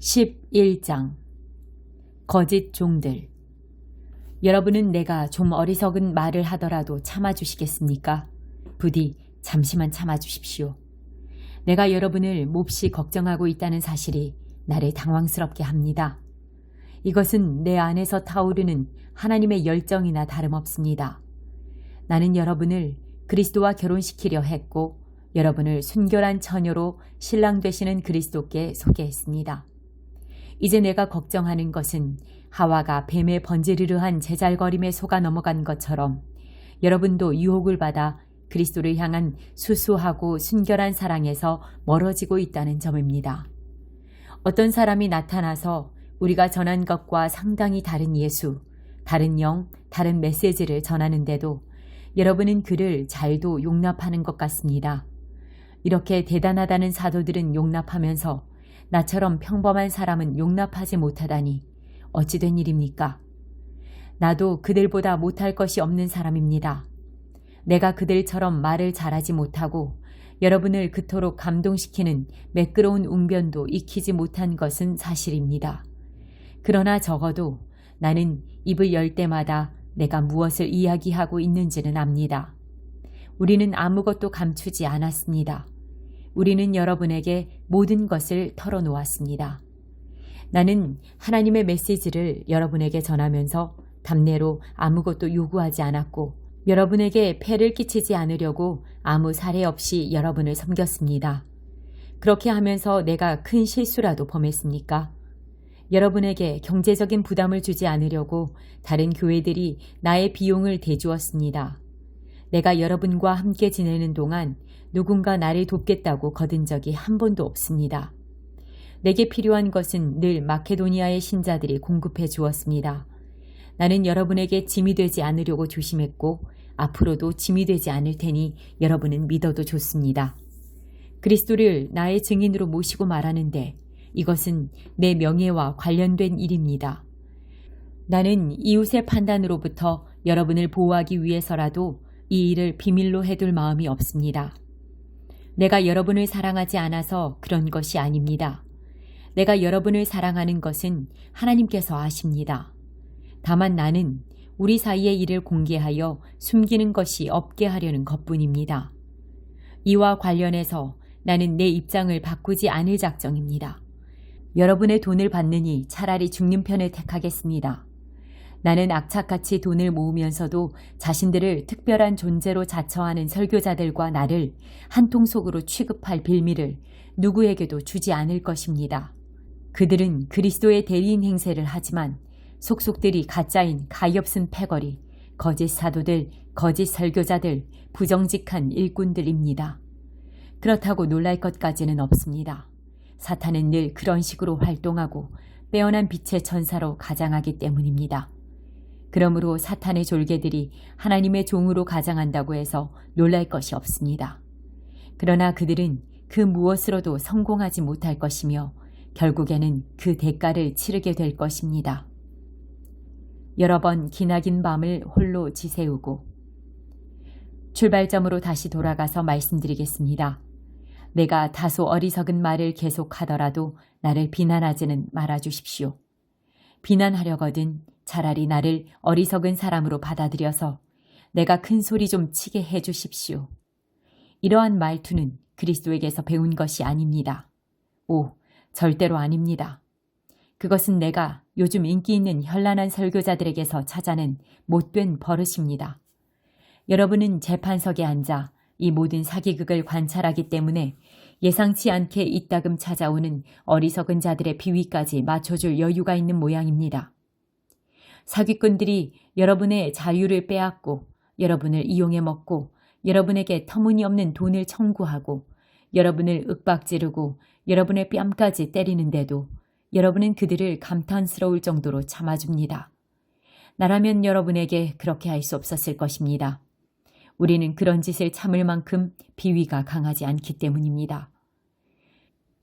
11장 거짓 종들. 여러분은 내가 좀 어리석은 말을 하더라도 참아주시겠습니까? 부디 잠시만 참아주십시오. 내가 여러분을 몹시 걱정하고 있다는 사실이 나를 당황스럽게 합니다. 이것은 내 안에서 타오르는 하나님의 열정이나 다름없습니다. 나는 여러분을 그리스도와 결혼시키려 했고 여러분을 순결한 처녀로 신랑 되시는 그리스도께 소개했습니다. 이제 내가 걱정하는 것은 하와가 뱀의 번지르르한 제잘거림에 속아 넘어간 것처럼 여러분도 유혹을 받아 그리스도를 향한 수수하고 순결한 사랑에서 멀어지고 있다는 점입니다. 어떤 사람이 나타나서 우리가 전한 것과 상당히 다른 예수, 다른 영, 다른 메시지를 전하는데도 여러분은 그를 잘도 용납하는 것 같습니다. 이렇게 대단하다는 사도들은 용납하면서 나처럼 평범한 사람은 용납하지 못하다니 어찌 된 일입니까? 나도 그들보다 못할 것이 없는 사람입니다. 내가 그들처럼 말을 잘하지 못하고 여러분을 그토록 감동시키는 매끄러운 웅변도 익히지 못한 것은 사실입니다. 그러나 적어도 나는 입을 열 때마다 내가 무엇을 이야기하고 있는지는 압니다. 우리는 아무것도 감추지 않았습니다. 우리는 여러분에게 모든 것을 털어놓았습니다. 나는 하나님의 메시지를 여러분에게 전하면서 답례로 아무것도 요구하지 않았고 여러분에게 폐를 끼치지 않으려고 아무 사례 없이 여러분을 섬겼습니다. 그렇게 하면서 내가 큰 실수라도 범했습니까? 여러분에게 경제적인 부담을 주지 않으려고 다른 교회들이 나의 비용을 대주었습니다. 내가 여러분과 함께 지내는 동안 누군가 나를 돕겠다고 거둔 적이 한 번도 없습니다. 내게 필요한 것은 늘 마케도니아의 신자들이 공급해 주었습니다. 나는 여러분에게 짐이 되지 않으려고 조심했고 앞으로도 짐이 되지 않을 테니 여러분은 믿어도 좋습니다. 그리스도를 나의 증인으로 모시고 말하는데 이것은 내 명예와 관련된 일입니다. 나는 이웃의 판단으로부터 여러분을 보호하기 위해서라도 이 일을 비밀로 해둘 마음이 없습니다. 내가 여러분을 사랑하지 않아서 그런 것이 아닙니다. 내가 여러분을 사랑하는 것은 하나님께서 아십니다. 다만 나는 우리 사이의 일을 공개하여 숨기는 것이 없게 하려는 것뿐입니다. 이와 관련해서 나는 내 입장을 바꾸지 않을 작정입니다. 여러분의 돈을 받느니 차라리 죽는 편을 택하겠습니다. 나는 악착같이 돈을 모으면서도 자신들을 특별한 존재로 자처하는 설교자들과 나를 한 통속으로 취급할 빌미를 누구에게도 주지 않을 것입니다. 그들은 그리스도의 대리인 행세를 하지만 속속들이 가짜인 가엾은 패거리, 거짓 사도들, 거짓 설교자들, 부정직한 일꾼들입니다. 그렇다고 놀랄 것까지는 없습니다. 사탄은 늘 그런 식으로 활동하고 빼어난 빛의 천사로 가장하기 때문입니다. 그러므로 사탄의 졸개들이 하나님의 종으로 가장한다고 해서 놀랄 것이 없습니다. 그러나 그들은 그 무엇으로도 성공하지 못할 것이며 결국에는 그 대가를 치르게 될 것입니다. 여러 번 기나긴 밤을 홀로 지새우고 출발점으로 다시 돌아가서 말씀드리겠습니다. 내가 다소 어리석은 말을 계속하더라도 나를 비난하지는 말아주십시오. 비난하려거든 차라리 나를 어리석은 사람으로 받아들여서 내가 큰 소리 좀 치게 해주십시오. 이러한 말투는 그리스도에게서 배운 것이 아닙니다. 오, 절대로 아닙니다. 그것은 내가 요즘 인기 있는 현란한 설교자들에게서 찾아낸 못된 버릇입니다. 여러분은 재판석에 앉아 이 모든 사기극을 관찰하기 때문에 예상치 않게 이따금 찾아오는 어리석은 자들의 비위까지 맞춰줄 여유가 있는 모양입니다. 사기꾼들이 여러분의 자유를 빼앗고 여러분을 이용해 먹고 여러분에게 터무니없는 돈을 청구하고 여러분을 윽박지르고 여러분의 뺨까지 때리는데도 여러분은 그들을 감탄스러울 정도로 참아줍니다. 나라면 여러분에게 그렇게 할 수 없었을 것입니다. 우리는 그런 짓을 참을 만큼 비위가 강하지 않기 때문입니다.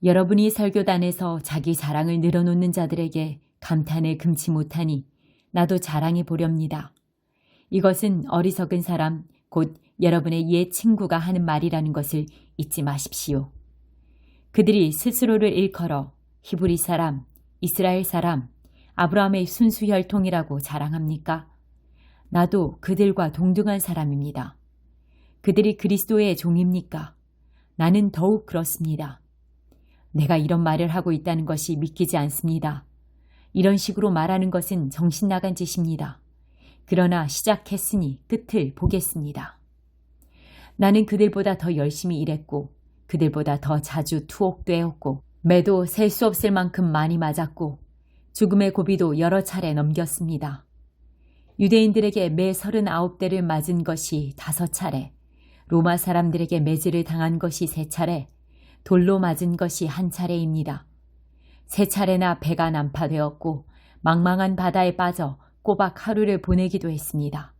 여러분이 설교단에서 자기 자랑을 늘어놓는 자들에게 감탄을 금치 못하니 나도 자랑해 보렵니다. 이것은 어리석은 사람, 곧 여러분의 옛 친구가 하는 말이라는 것을 잊지 마십시오. 그들이 스스로를 일컬어 히브리 사람, 이스라엘 사람, 아브라함의 순수 혈통이라고 자랑합니까? 나도 그들과 동등한 사람입니다. 그들이 그리스도의 종입니까? 나는 더욱 그렇습니다. 내가 이런 말을 하고 있다는 것이 믿기지 않습니다. 이런 식으로 말하는 것은 정신 나간 짓입니다. 그러나 시작했으니 끝을 보겠습니다. 나는 그들보다 더 열심히 일했고 그들보다 더 자주 투옥되었고 매도 셀 수 없을 만큼 많이 맞았고 죽음의 고비도 여러 차례 넘겼습니다. 유대인들에게 매 39대를 맞은 것이 5차례, 로마 사람들에게 매질을 당한 것이 3차례, 돌로 맞은 것이 1차례입니다. 3차례나 배가 난파되었고 망망한 바다에 빠져 꼬박 하루를 보내기도 했습니다.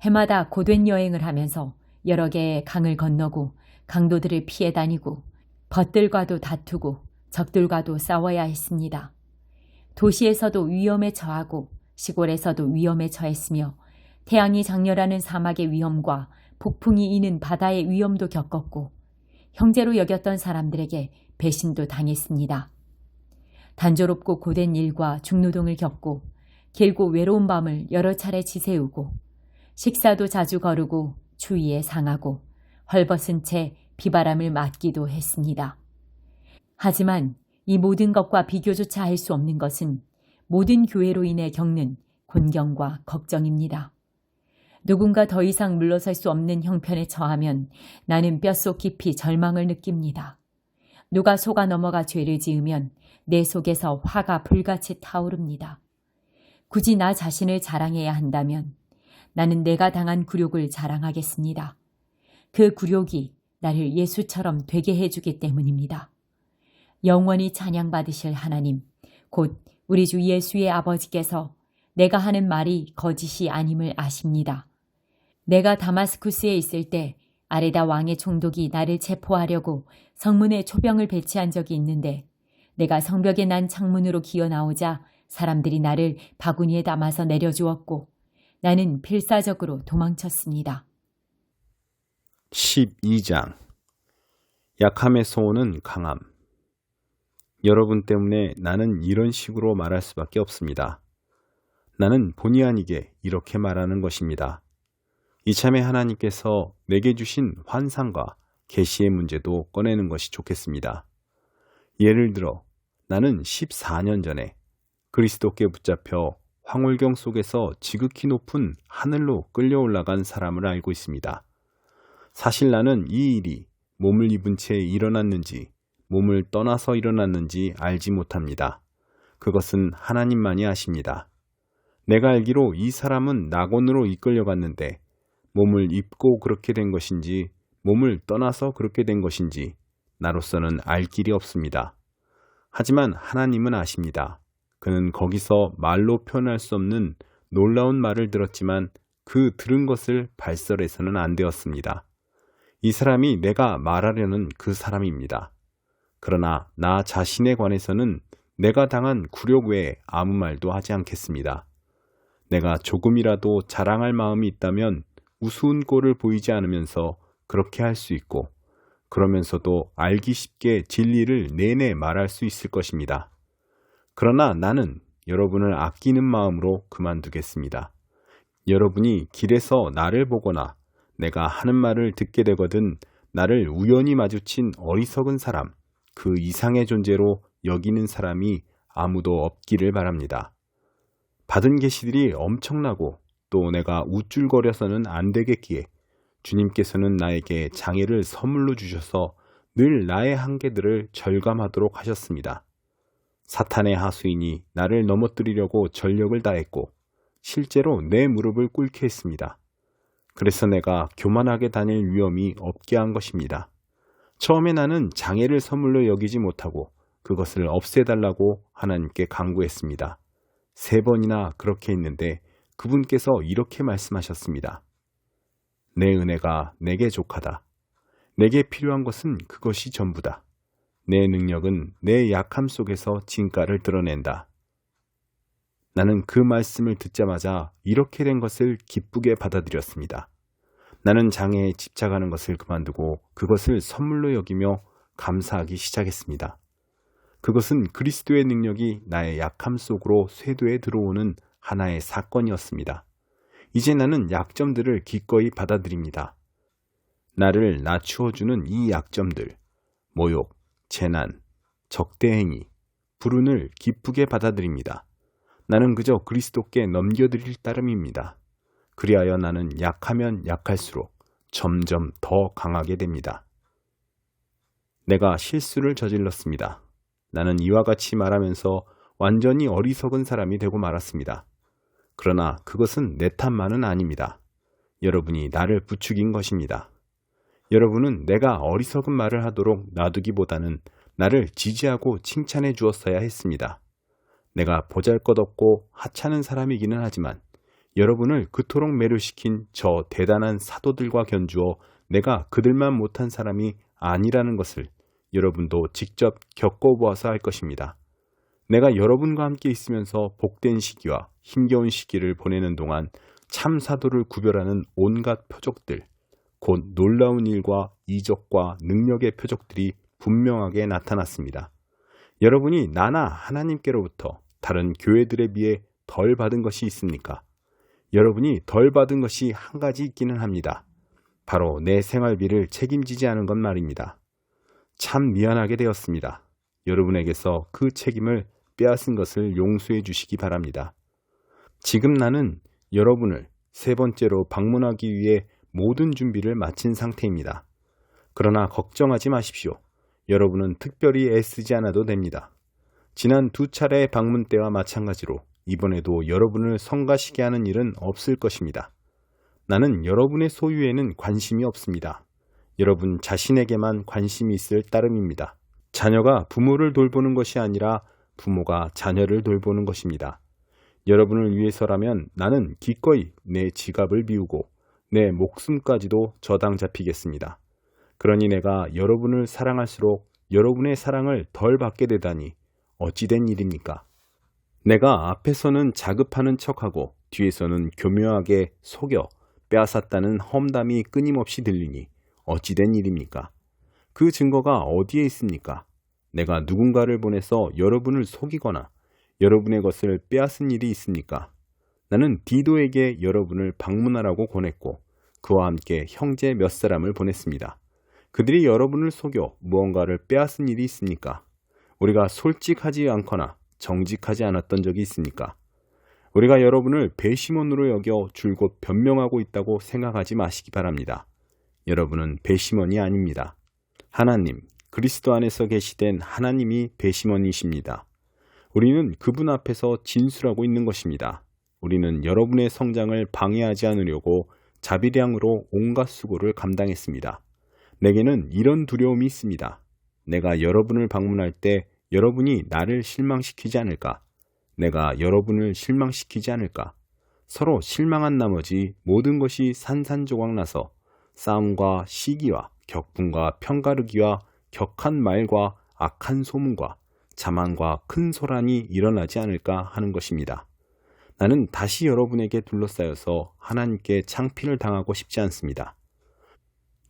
해마다 고된 여행을 하면서 여러 개의 강을 건너고 강도들을 피해 다니고 벗들과도 다투고 적들과도 싸워야 했습니다. 도시에서도 위험에 처하고 시골에서도 위험에 처했으며 태양이 장렬하는 사막의 위험과 폭풍이 이는 바다의 위험도 겪었고 형제로 여겼던 사람들에게 배신도 당했습니다. 단조롭고 고된 일과 중노동을 겪고 길고 외로운 밤을 여러 차례 지새우고 식사도 자주 거르고 추위에 상하고 헐벗은 채 비바람을 맞기도 했습니다. 하지만 이 모든 것과 비교조차 할 수 없는 것은 모든 교회로 인해 겪는 곤경과 걱정입니다. 누군가 더 이상 물러설 수 없는 형편에 처하면 나는 뼛속 깊이 절망을 느낍니다. 누가 속아 넘어가 죄를 지으면 내 속에서 화가 불같이 타오릅니다. 굳이 나 자신을 자랑해야 한다면 나는 내가 당한 굴욕을 자랑하겠습니다. 그 굴욕이 나를 예수처럼 되게 해주기 때문입니다. 영원히 찬양받으실 하나님, 곧 우리 주 예수의 아버지께서 내가 하는 말이 거짓이 아님을 아십니다. 내가 다마스쿠스에 있을 때 아레다 왕의 총독이 나를 체포하려고 성문에 초병을 배치한 적이 있는데 내가 성벽에 난 창문으로 기어 나오자 사람들이 나를 바구니에 담아서 내려주었고 나는 필사적으로 도망쳤습니다. 12장 약함에서 오는 강함. 여러분 때문에 나는 이런 식으로 말할 수밖에 없습니다. 나는 본의 아니게 이렇게 말하는 것입니다. 이참에 하나님께서 내게 주신 환상과 계시의 문제도 꺼내는 것이 좋겠습니다. 예를 들어 나는 14년 전에 그리스도께 붙잡혀 황홀경 속에서 지극히 높은 하늘로 끌려 올라간 사람을 알고 있습니다. 사실 나는 이 일이 몸을 입은 채 일어났는지 몸을 떠나서 일어났는지 알지 못합니다. 그것은 하나님만이 아십니다. 내가 알기로 이 사람은 낙원으로 이끌려갔는데 몸을 입고 그렇게 된 것인지 몸을 떠나서 그렇게 된 것인지 나로서는 알 길이 없습니다. 하지만 하나님은 아십니다. 그는 거기서 말로 표현할 수 없는 놀라운 말을 들었지만 그 들은 것을 발설해서는 안 되었습니다. 이 사람이 내가 말하려는 그 사람입니다. 그러나 나 자신에 관해서는 내가 당한 굴욕 외에 아무 말도 하지 않겠습니다. 내가 조금이라도 자랑할 마음이 있다면 우스운 꼴을 보이지 않으면서 그렇게 할 수 있고 그러면서도 알기 쉽게 진리를 내내 말할 수 있을 것입니다. 그러나 나는 여러분을 아끼는 마음으로 그만두겠습니다. 여러분이 길에서 나를 보거나 내가 하는 말을 듣게 되거든 나를 우연히 마주친 어리석은 사람, 그 이상의 존재로 여기는 사람이 아무도 없기를 바랍니다. 받은 계시들이 엄청나고 또 내가 우쭐거려서는 안 되겠기에 주님께서는 나에게 장애를 선물로 주셔서 늘 나의 한계들을 절감하도록 하셨습니다. 사탄의 하수인이 나를 넘어뜨리려고 전력을 다했고 실제로 내 무릎을 꿇게 했습니다. 그래서 내가 교만하게 다닐 위험이 없게 한 것입니다. 처음에 나는 장애를 선물로 여기지 못하고 그것을 없애달라고 하나님께 간구했습니다. 3번이나 그렇게 했는데 그분께서 이렇게 말씀하셨습니다. 내 은혜가 내게 족하다. 내게 필요한 것은 그것이 전부다. 내 능력은 내 약함 속에서 진가를 드러낸다. 나는 그 말씀을 듣자마자 이렇게 된 것을 기쁘게 받아들였습니다. 나는 장애에 집착하는 것을 그만두고 그것을 선물로 여기며 감사하기 시작했습니다. 그것은 그리스도의 능력이 나의 약함 속으로 쇄도에 들어오는 하나의 사건이었습니다. 이제 나는 약점들을 기꺼이 받아들입니다. 나를 낮추어주는 이 약점들, 모욕, 재난, 적대행위, 불운을 기쁘게 받아들입니다. 나는 그저 그리스도께 넘겨드릴 따름입니다. 그리하여 나는 약하면 약할수록 점점 더 강하게 됩니다. 내가 실수를 저질렀습니다. 나는 이와 같이 말하면서 완전히 어리석은 사람이 되고 말았습니다. 그러나 그것은 내 탓만은 아닙니다. 여러분이 나를 부추긴 것입니다. 여러분은 내가 어리석은 말을 하도록 놔두기보다는 나를 지지하고 칭찬해 주었어야 했습니다. 내가 보잘것없고 하찮은 사람이기는 하지만 여러분을 그토록 매료시킨 저 대단한 사도들과 견주어 내가 그들만 못한 사람이 아니라는 것을 여러분도 직접 겪어보아서 할 것입니다. 내가 여러분과 함께 있으면서 복된 시기와 힘겨운 시기를 보내는 동안 참 사도를 구별하는 온갖 표적들, 곧 놀라운 일과 이적과 능력의 표적들이 분명하게 나타났습니다. 여러분이 나나 하나님께로부터 다른 교회들에 비해 덜 받은 것이 있습니까? 여러분이 덜 받은 것이 한 가지 있기는 합니다. 바로 내 생활비를 책임지지 않은 것 말입니다. 참 미안하게 되었습니다. 여러분에게서 그 책임을 빼앗은 것을 용서해 주시기 바랍니다. 지금 나는 여러분을 세 번째로 방문하기 위해 모든 준비를 마친 상태입니다. 그러나 걱정하지 마십시오. 여러분은 특별히 애쓰지 않아도 됩니다. 지난 2차례의 방문 때와 마찬가지로 이번에도 여러분을 성가시게 하는 일은 없을 것입니다. 나는 여러분의 소유에는 관심이 없습니다. 여러분 자신에게만 관심이 있을 따름입니다. 자녀가 부모를 돌보는 것이 아니라 부모가 자녀를 돌보는 것입니다. 여러분을 위해서라면 나는 기꺼이 내 지갑을 비우고 내 목숨까지도 저당 잡히겠습니다. 그러니 내가 여러분을 사랑할수록 여러분의 사랑을 덜 받게 되다니 어찌된 일입니까? 내가 앞에서는 자급하는 척하고 뒤에서는 교묘하게 속여 빼앗았다는 험담이 끊임없이 들리니 어찌된 일입니까? 그 증거가 어디에 있습니까? 내가 누군가를 보내서 여러분을 속이거나 여러분의 것을 빼앗은 일이 있습니까? 나는 디도에게 여러분을 방문하라고 권했고 그와 함께 형제 몇 사람을 보냈습니다. 그들이 여러분을 속여 무언가를 빼앗은 일이 있습니까? 우리가 솔직하지 않거나 정직하지 않았던 적이 있습니까? 우리가 여러분을 배심원으로 여겨 줄곧 변명하고 있다고 생각하지 마시기 바랍니다. 여러분은 배심원이 아닙니다. 하나님, 그리스도 안에서 계시된 하나님이 배심원이십니다. 우리는 그분 앞에서 진술하고 있는 것입니다. 우리는 여러분의 성장을 방해하지 않으려고 자비량으로 온갖 수고를 감당했습니다. 내게는 이런 두려움이 있습니다. 내가 여러분을 방문할 때 여러분이 나를 실망시키지 않을까? 내가 여러분을 실망시키지 않을까? 서로 실망한 나머지 모든 것이 산산조각 나서 싸움과 시기와 격분과 편가르기와 격한 말과 악한 소문과 자만과 큰 소란이 일어나지 않을까 하는 것입니다. 나는 다시 여러분에게 둘러싸여서 하나님께 창피를 당하고 싶지 않습니다.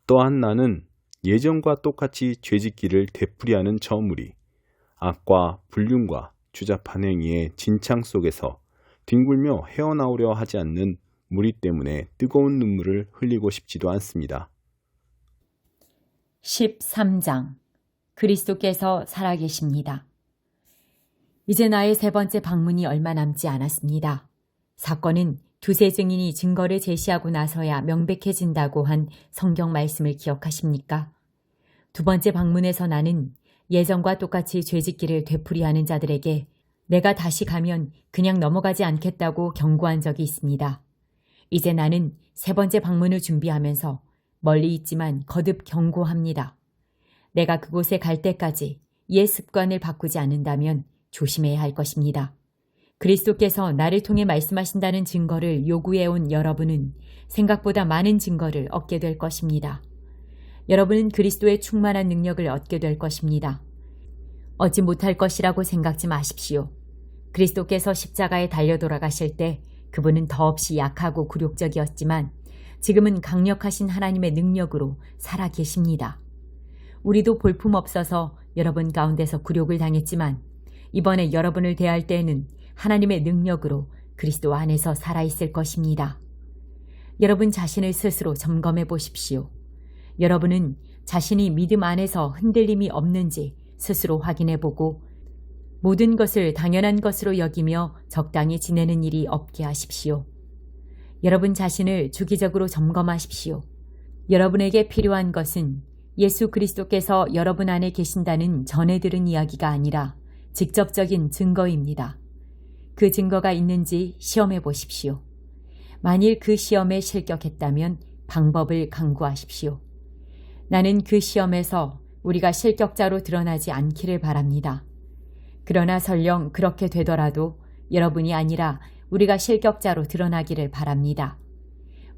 또한 나는 예전과 똑같이 죄짓기를 되풀이하는 저 무리, 악과 불륜과 추잡한 행위의 진창 속에서 뒹굴며 헤어나오려 하지 않는 무리 때문에 뜨거운 눈물을 흘리고 싶지도 않습니다. 13장 그리스도께서 살아계십니다. 이제 나의 세 번째 방문이 얼마 남지 않았습니다. 사건은 두세 증인이 증거를 제시하고 나서야 명백해진다고 한 성경 말씀을 기억하십니까? 두 번째 방문에서 나는 예전과 똑같이 죄짓기를 되풀이하는 자들에게 내가 다시 가면 그냥 넘어가지 않겠다고 경고한 적이 있습니다. 이제 나는 세 번째 방문을 준비하면서 멀리 있지만 거듭 경고합니다. 내가 그곳에 갈 때까지 옛 습관을 바꾸지 않는다면 조심해야 할 것입니다. 그리스도께서 나를 통해 말씀하신다는 증거를 요구해온 여러분은 생각보다 많은 증거를 얻게 될 것입니다. 여러분은 그리스도의 충만한 능력을 얻게 될 것입니다. 얻지 못할 것이라고 생각지 마십시오. 그리스도께서 십자가에 달려 돌아가실 때 그분은 더없이 약하고 굴욕적이었지만 지금은 강력하신 하나님의 능력으로 살아 계십니다. 우리도 볼품없어서 여러분 가운데서 굴욕을 당했지만 이번에 여러분을 대할 때에는 하나님의 능력으로 그리스도 안에서 살아있을 것입니다. 여러분 자신을 스스로 점검해 보십시오. 여러분은 자신이 믿음 안에서 흔들림이 없는지 스스로 확인해 보고 모든 것을 당연한 것으로 여기며 적당히 지내는 일이 없게 하십시오. 여러분 자신을 주기적으로 점검하십시오. 여러분에게 필요한 것은 예수 그리스도께서 여러분 안에 계신다는 전해 들은 이야기가 아니라 직접적인 증거입니다. 그 증거가 있는지 시험해 보십시오. 만일 그 시험에 실격했다면 방법을 강구하십시오. 나는 그 시험에서 우리가 실격자로 드러나지 않기를 바랍니다. 그러나 설령 그렇게 되더라도 여러분이 아니라 우리가 실격자로 드러나기를 바랍니다.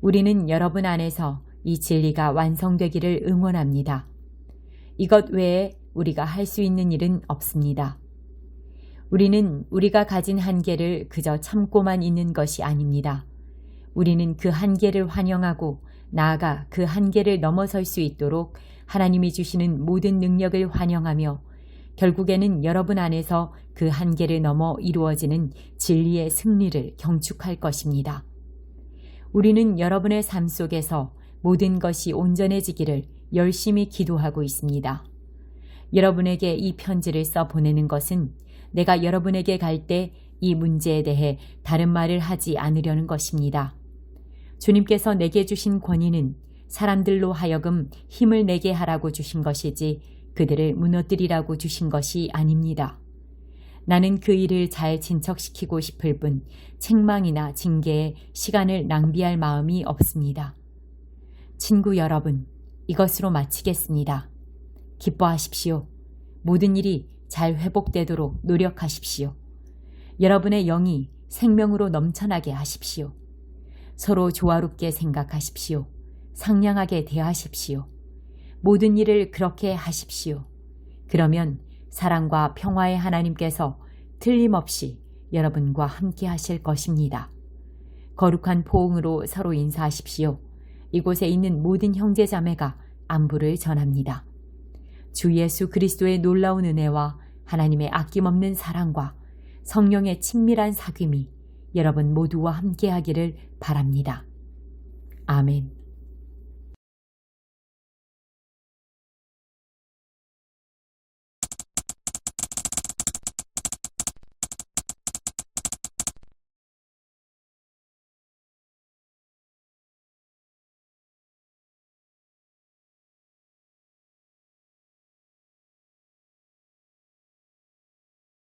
우리는 여러분 안에서 이 진리가 완성되기를 응원합니다. 이것 외에 우리가 할 수 있는 일은 없습니다. 우리는 우리가 가진 한계를 그저 참고만 있는 것이 아닙니다. 우리는 그 한계를 환영하고 나아가 그 한계를 넘어설 수 있도록 하나님이 주시는 모든 능력을 환영하며 결국에는 여러분 안에서 그 한계를 넘어 이루어지는 진리의 승리를 경축할 것입니다. 우리는 여러분의 삶 속에서 모든 것이 온전해지기를 열심히 기도하고 있습니다. 여러분에게 이 편지를 써 보내는 것은 내가 여러분에게 갈 때 이 문제에 대해 다른 말을 하지 않으려는 것입니다. 주님께서 내게 주신 권위는 사람들로 하여금 힘을 내게 하라고 주신 것이지 그들을 무너뜨리라고 주신 것이 아닙니다. 나는 그 일을 잘 진척시키고 싶을 뿐 책망이나 징계에 시간을 낭비할 마음이 없습니다. 친구 여러분, 이것으로 마치겠습니다. 기뻐하십시오. 모든 일이 잘 회복되도록 노력하십시오. 여러분의 영이 생명으로 넘쳐나게 하십시오. 서로 조화롭게 생각하십시오. 상냥하게 대하십시오. 모든 일을 그렇게 하십시오. 그러면 사랑과 평화의 하나님께서 틀림없이 여러분과 함께 하실 것입니다. 거룩한 포옹으로 서로 인사하십시오. 이곳에 있는 모든 형제자매가 안부를 전합니다. 주 예수 그리스도의 놀라운 은혜와 하나님의 아낌없는 사랑과 성령의 친밀한 사귐이 여러분 모두와 함께 하기를 바랍니다. 아멘.